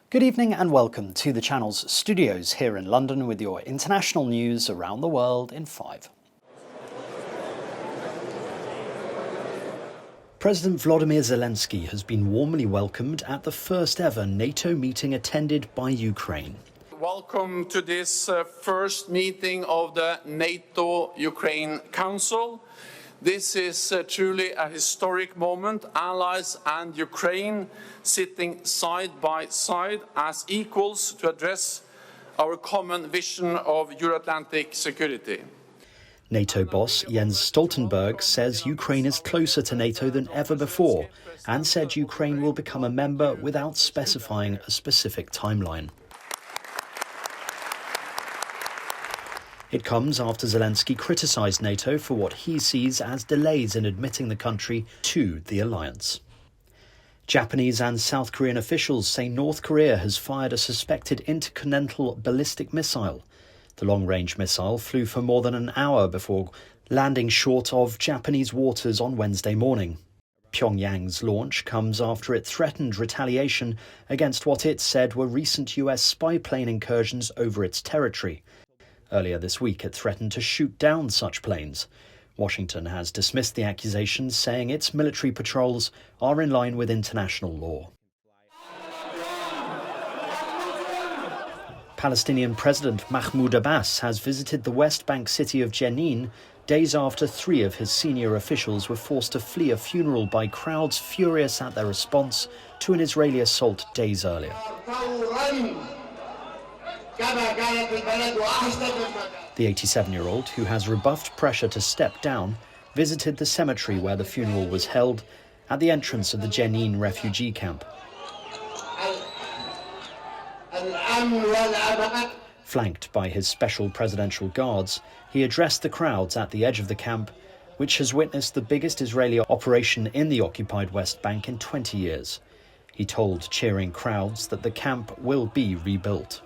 Good evening and welcome to the channel's studios here in London with your international news around the world in 5. President Volodymyr Zelensky has been warmly welcomed at the first ever NATO meeting attended by Ukraine. Welcome to this first meeting of the NATO-Ukraine Council. This is truly a historic moment, allies and Ukraine sitting side by side as equals to address our common vision of Euro-Atlantic security. NATO boss Jens Stoltenberg says Ukraine is closer to NATO than ever before and said Ukraine will become a member without specifying a specific timeline. It comes after Zelensky criticised NATO for what he sees as delays in admitting the country to the alliance. Japanese and South Korean officials say North Korea has fired a suspected intercontinental ballistic missile. The long-range missile flew for more than an hour before landing short of Japanese waters on Wednesday morning. Pyongyang's launch comes after it threatened retaliation against what it said were recent US spy plane incursions over its territory. Earlier this week, it threatened to shoot down such planes. Washington has dismissed the accusations, saying its military patrols are in line with international law. Palestinian President Mahmoud Abbas has visited the West Bank city of Jenin days after 3 of his senior officials were forced to flee a funeral by crowds furious at their response to an Israeli assault days earlier. The 87-year-old, who has rebuffed pressure to step down, visited the cemetery where the funeral was held at the entrance of the Jenin refugee camp. Flanked by his special presidential guards, he addressed the crowds at the edge of the camp, which has witnessed the biggest Israeli operation in the occupied West Bank in 20 years. He told cheering crowds that the camp will be rebuilt.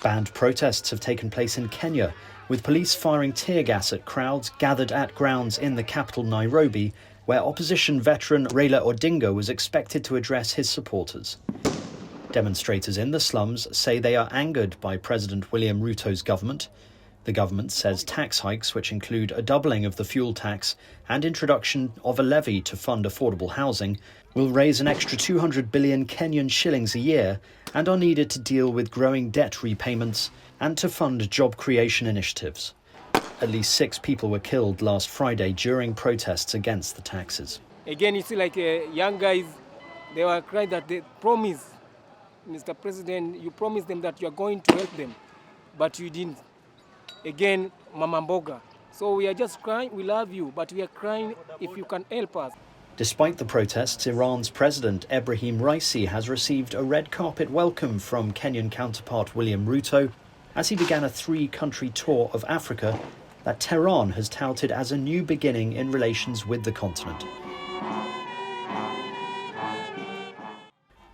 Banned protests have taken place in Kenya, with police firing tear gas at crowds gathered at grounds in the capital Nairobi, where opposition veteran Raila Odinga was expected to address his supporters. Demonstrators in the slums say they are angered by President William Ruto's government. The government says tax hikes, which include a doubling of the fuel tax and introduction of a levy to fund affordable housing, will raise an extra 200 billion Kenyan shillings a year and are needed to deal with growing debt repayments and to fund job creation initiatives. At least 6 people were killed last Friday during protests against the taxes. Again, you see young guys, they were crying that they promised, Mr. President, you promised them that you are going to help them, but you didn't. Again, Mama Mboga. So we are just crying, we love you, but we are crying if you can help us. Despite the protests, Iran's President Ebrahim Raisi has received a red carpet welcome from Kenyan counterpart William Ruto as he began a 3-country tour of Africa that Tehran has touted as a new beginning in relations with the continent.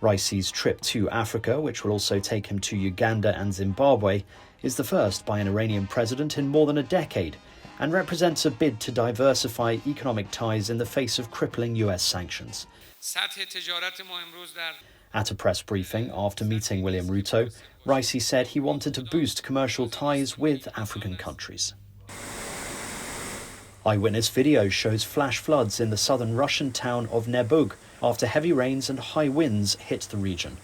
Raisi's trip to Africa, which will also take him to Uganda and Zimbabwe, is the first by an Iranian president in more than a decade and represents a bid to diversify economic ties in the face of crippling US sanctions. At a press briefing after meeting William Ruto, Raisi said he wanted to boost commercial ties with African countries. Eyewitness video shows flash floods in the southern Russian town of Nebug after heavy rains and high winds hit the region.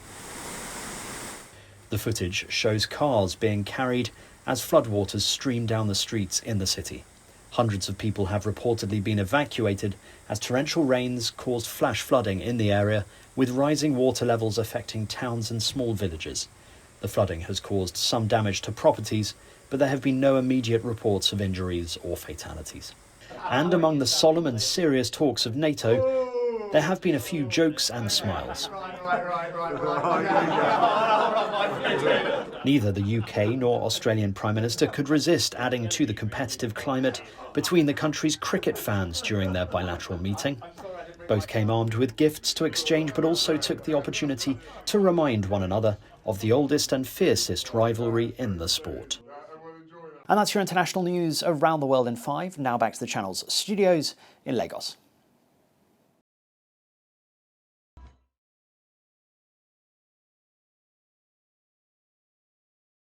The footage shows cars being carried as floodwaters stream down the streets in the city. Hundreds of people have reportedly been evacuated as torrential rains caused flash flooding in the area, with rising water levels affecting towns and small villages. The flooding has caused some damage to properties, but there have been no immediate reports of injuries or fatalities. And among the solemn and serious talks of NATO, there have been a few jokes and smiles. Neither the UK nor Australian Prime Minister could resist adding to the competitive climate between the country's cricket fans during their bilateral meeting. Both came armed with gifts to exchange, but also took the opportunity to remind one another of the oldest and fiercest rivalry in the sport. And that's your international news around the world in 5. Now back to the channel's studios in Lagos.